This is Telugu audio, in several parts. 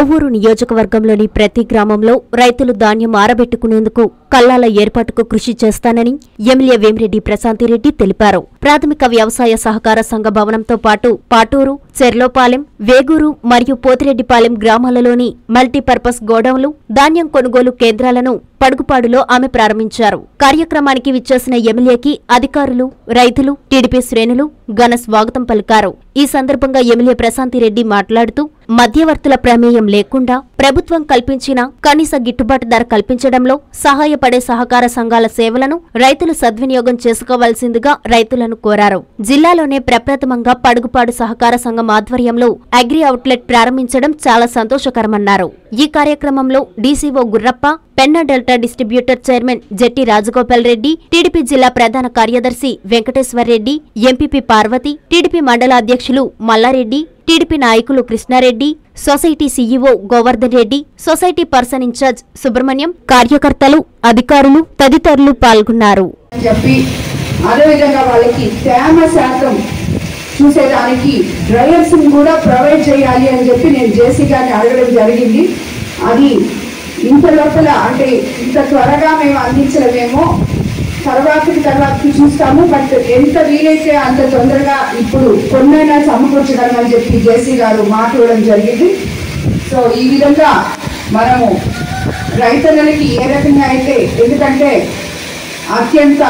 కొవ్వూరు నియోజకవర్గంలోని ప్రతి గ్రామంలో రైతులు ధాన్యం ఆరబెట్టుకునేందుకు కల్లాల ఏర్పాటుకు కృషి చేస్తానని ఎమ్మెల్యే వేమిరెడ్డి ప్రశాంతిరెడ్డి తెలిపారు. ప్రాథమిక వ్యవసాయ సహకార సంఘ భవనంతో పాటు పాటూరు, చెర్లోపాలెం, వేగూరు మరియు పోతిరెడ్డిపాలెం గ్రామాలలోని మల్టీపర్పస్ గోడౌన్లు, ధాన్యం కొనుగోలు కేంద్రాలను పడుగుపాడులో ఆమె ప్రారంభించారు. కార్యక్రమానికి విచ్చేసిన ఎమ్మెల్యేకి అధికారులు, రైతులు, టీడీపీ శ్రేణులు ఘన స్వాగతం పలికారు. ఈ సందర్భంగా ఎమ్మెల్యే ప్రశాంతిరెడ్డి మాట్లాడుతూ మధ్యవర్తుల ప్రమేయం లేకుండా ప్రభుత్వం కల్పించిన కనీస గిట్టుబాటు ధర కల్పించడంలో సహాయపడే సహకార సంఘాల సేవలను రైతులు సద్వినియోగం చేసుకోవాల్సిందిగా రైతులను కోరారు. జిల్లాలోనే ప్రప్రథమంగా పడుగుపాడు సహకార సంఘం ఆధ్వర్యంలో అగ్రి అవుట్లెట్ ప్రారంభించడం చాలా సంతోషకరమన్నారు. ఈ కార్యక్రమంలో DCO Gurrappa, Penna delta distributor chairman Jetti Rajagopal Reddy, TDP జిల్లా ప్రధాన కార్యదర్శి వెంకటేశ్వర్ రెడ్డి, ఎంపీపీ పార్వతి, టీడీపీ మండల అధ్యక్షులు మల్లారెడ్డి, టీడీపీ నాయకులు Krishnareddy, society CEO Govardhan Reddy, society person incharge Subrahmanyam, కార్యకర్తలు, అధికారులు తదితరులు పాల్గొన్నారు. అదేవిధంగా వాళ్ళకి తేమ శాతం చూసేదానికి డ్రైయర్స్ కూడా ప్రొవైడ్ చేయాలి అని చెప్పి నేను జేసీ గారిని అడగడం జరిగింది. అది ఇంత లోపల అంటే ఇంత త్వరగా మేము అందించలేమేమో, తర్వాతకి చూస్తాము. బట్ ఎంత వీలైతే అంత తొందరగా ఇప్పుడు కొన్నైనా సమకూర్చడం అని చెప్పి జేసీ గారు మాట్లాడడం జరిగింది. సో ఈ విధంగా మనము రైతులకి ఏ రకంగా అయితే, ఎందుకంటే అత్యంత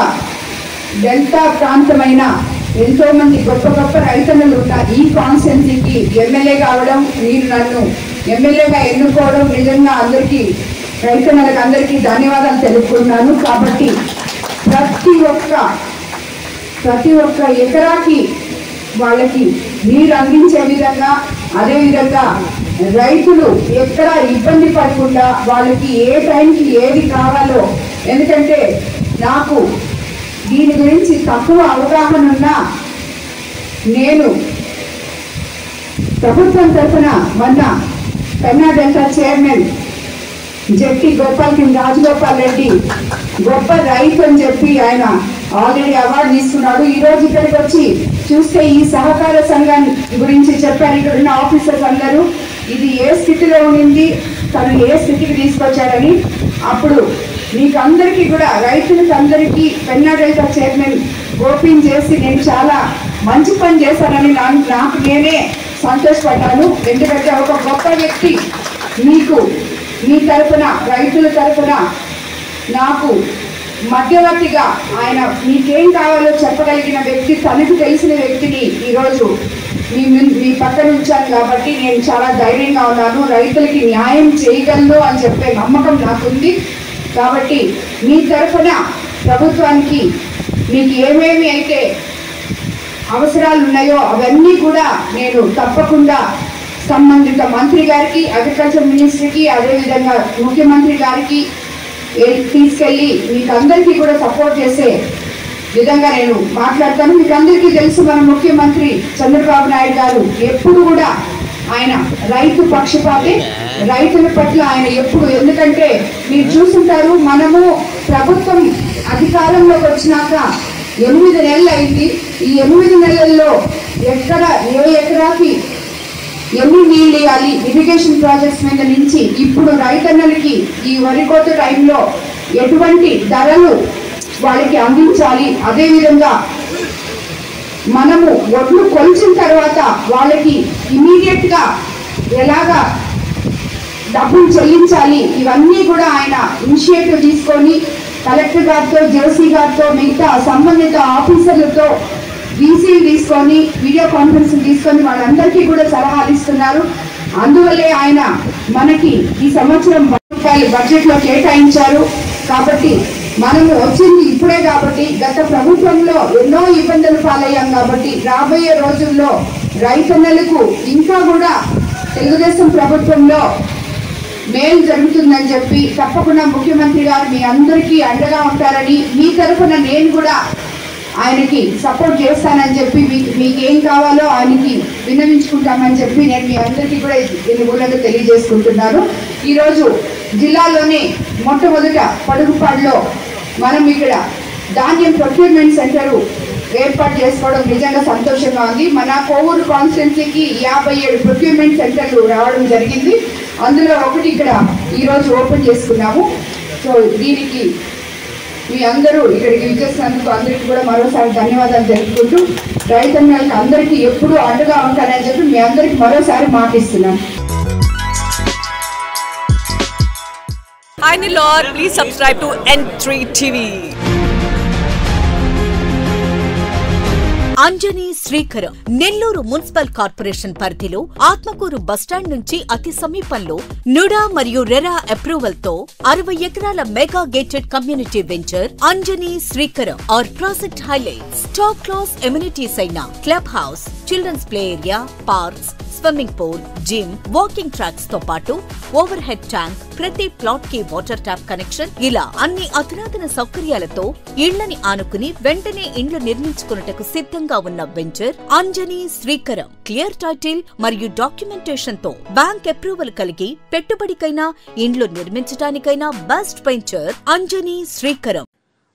డెల్టా ప్రాంతమైన ఎంతో మంది గొప్ప గొప్ప రైతన్నలు ఉన్న ఈ కాన్స్టిట్యున్సీకి ఎమ్మెల్యే కావడం, మీరు నన్ను ఎమ్మెల్యేగా ఎన్నుకోవడం నిజంగా అందరికీ రైతన్నలకు అందరికీ ధన్యవాదాలు తెలుపుకుంటున్నాను. కాబట్టి ప్రతి ఒక్క ఎకరాకి వాళ్ళకి నీరు అందించే విధంగా, అదేవిధంగా రైతులు ఎక్కడ ఇబ్బంది పడకుండా వాళ్ళకి ఏ టైంకి ఏది కావాలో, ఎందుకంటే నాకు దీని గురించి తక్కువ అవగాహన ఉన్నా నేను ప్రభుత్వం తరఫున మొన్న పెన్నా డెల్టా చైర్మన్ జెట్టి రాజగోపాల్ రెడ్డి గొప్ప రైతు అని చెప్పి ఆయన ఆల్రెడీ అవార్డు తీసుకున్నాడు. ఈ రోజు ఇక్కడికి వచ్చి చూస్తే ఈ సహకార సంఘాన్ని గురించి చెప్పారు ఇక్కడ ఉన్న ఆఫీసర్స్ అందరూ. ఇది ఏ స్థితిలో ఉండింది, తను ఏ స్థితికి తీసుకొచ్చాడని. అప్పుడు మీకు అందరికీ కూడా రైతులకు అందరికీ పెన్నా డెల్టా చైర్మన్ ఓపెన్ చేసి నేను చాలా మంచి పని చేశానని నాకు నేనే సంతోషపడ్డాను. ఎందుకంటే ఒక గొప్ప వ్యక్తి మీకు మీ తరఫున, రైతుల తరఫున నాకు మధ్యవర్తిగా ఆయన మీకేం కావాలో చెప్పగలిగిన వ్యక్తి, తనకు తెలిసిన వ్యక్తిని ఈరోజు మీ పక్కన ఉంచాను. కాబట్టి నేను చాలా ధైర్యంగా ఉన్నాను. రైతులకి న్యాయం చేయగలను అని చెప్పే నమ్మకం నాకుంది. కాబట్టి మీ తరఫున ప్రభుత్వానికి మీకు ఏమేమి అయితే అవసరాలు ఉన్నాయో అవన్నీ కూడా నేను తప్పకుండా సంబంధిత మంత్రి గారికి, అగ్రికల్చర్ మినిస్టర్కి, అదేవిధంగా ముఖ్యమంత్రి గారికి తీసుకెళ్ళి మీకు అందరికీ కూడా సపోర్ట్ చేసే విధంగా నేను మాట్లాడతాను. మీకు అందరికీ తెలుసు, మన ముఖ్యమంత్రి చంద్రబాబు నాయుడు గారు ఎప్పుడు కూడా ఆయన రైతు పక్షపాతే, రైతుల పట్ల ఆయన ఎప్పుడు, ఎందుకంటే మీరు చూసుంటారు, మనము ప్రభుత్వం అధికారంలోకి వచ్చినాక 8 నెలలు అయింది. ఈ 8 నెలల్లో ఎక్కడ ఏ ఎకరాకి ఎన్ని నీళ్ళు ఇవ్వాలి, ఇరిగేషన్ ప్రాజెక్ట్స్ మీద నుంచి ఇప్పుడు రైతన్నలకి ఈ వరి కోత టైంలో ఎటువంటి ధరలు వాళ్ళకి అందించాలి, అదేవిధంగా మనము ఒడ్లు కొలిచిన తర్వాత వాళ్ళకి ఇమీడియట్గా ఎలాగా డబ్బులు చెల్లించాలి, ఇవన్నీ కూడా ఆయన ఇనిషియేటివ్ తీసుకొని కలెక్టర్ గారితో, జేసీ గారితో, మిగతా సంబంధిత ఆఫీసర్లతో వీసీలు తీసుకొని, వీడియో కాన్ఫరెన్స్ తీసుకొని వాళ్ళందరికీ కూడా సలహాలు ఇస్తున్నారు. అందువల్లే ఆయన మనకి ఈ సంవత్సరం రూపాయలు బడ్జెట్లో కేటాయించారు. కాబట్టి మనము వచ్చింది ఇప్పుడే కాబట్టి, గత ప్రభుత్వంలో ఎన్నో ఇబ్బందులు పాలయ్యాం కాబట్టి రాబోయే రోజుల్లో రైతన్నలకు ఇంకా కూడా తెలుగుదేశం ప్రభుత్వంలో మేలు జరుగుతుందని చెప్పి తప్పకుండా ముఖ్యమంత్రి గారు మీ అందరికీ అండగా ఉంటారని, మీ తరఫున నేను కూడా ఆయనకి సపోర్ట్ చేస్తానని చెప్పి, మీకేం కావాలో ఆయనకి విన్నవించుకుంటామని చెప్పి నేను మీ అందరికీ కూడా దీని మూలంగా తెలియజేసుకుంటున్నాను. ఈరోజు జిల్లాలోనే మొట్టమొదట పడుగుపాడులో మనం ఇక్కడ ధాన్యం ప్రొక్యూర్మెంట్ సెంటరు ఏర్పాటు చేసుకోవడం నిజంగా సంతోషంగా ఉంది. మన కొవ్వూరు కాన్స్టిట్యున్సీకి 57 ప్రొక్యూర్మెంట్ సెంటర్లు రావడం జరిగింది. అందులో ఒకటి ఇక్కడ ఈరోజు ఓపెన్ చేసుకున్నాము. సో దీనికి మీ అందరూ ఇక్కడికి విచ్చేసినందుకు అందరికీ కూడా మరోసారి ధన్యవాదాలు తెలుపుకుంటూ రైతన్నలకు అందరికీ ఎప్పుడూ అండగా ఉంటానని చెప్పి మీ అందరికీ మరోసారి మాటిస్తున్నాను. Hi Nilor, please subscribe to N3 TV. Anjani Srikaram Nellore municipal corporation పరిధిలో ఆత్మకూరు బస్టాండ్ నుంచి అతి సమీపంలో నుడా మరియు రెరా అప్రూవల్ తో 60 ఎకరాల mega gated community venture Anjani Srikaram. Our project highlights top class amenities అయిన club house, children's play area, parks, swimming pool, gym, walking tracks తో పాటు ఓవర్ హెడ్ ట్యాంక్, ప్రతి ప్లాట్ కి వాటర్ ట్యాప్ కనెక్షన్, ఇలా అన్ని అధునాతన సౌకర్యాలతో ఇళ్లని ఆనుకుని వెంటనే ఇండ్లు నిర్మించుకున్నటకు సిద్ధంగా ఉన్న venture Anjani Srikaram. Clear title మరియు డాక్యుమెంటేషన్ తో బ్యాంక్ అప్రూవల్ కలిగి పెట్టుబడికైనా ఇండ్లు నిర్మించడానికైనా బెస్ట్ వెంచర్ అంజనీ శ్రీకరం.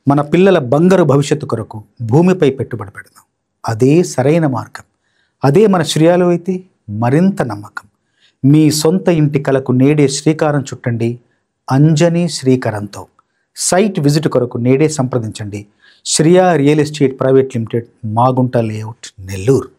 మన పిల్లల బంగారు భవిష్యత్తు కొరకు భూమిపై పెట్టుబడి పెడదాం. అదే సరైన మార్గం. అదే మన శ్రేయాలు అయితే మరింత నమ్మకం. మీ సొంత ఇంటి కలకు నేడే శ్రీకారం చుట్టండి అంజనీ శ్రీకరంతో. సైట్ విజిట్ కొరకు నేడే సంప్రదించండి. Shriya real estate private limited, Magunta layout, Nellore.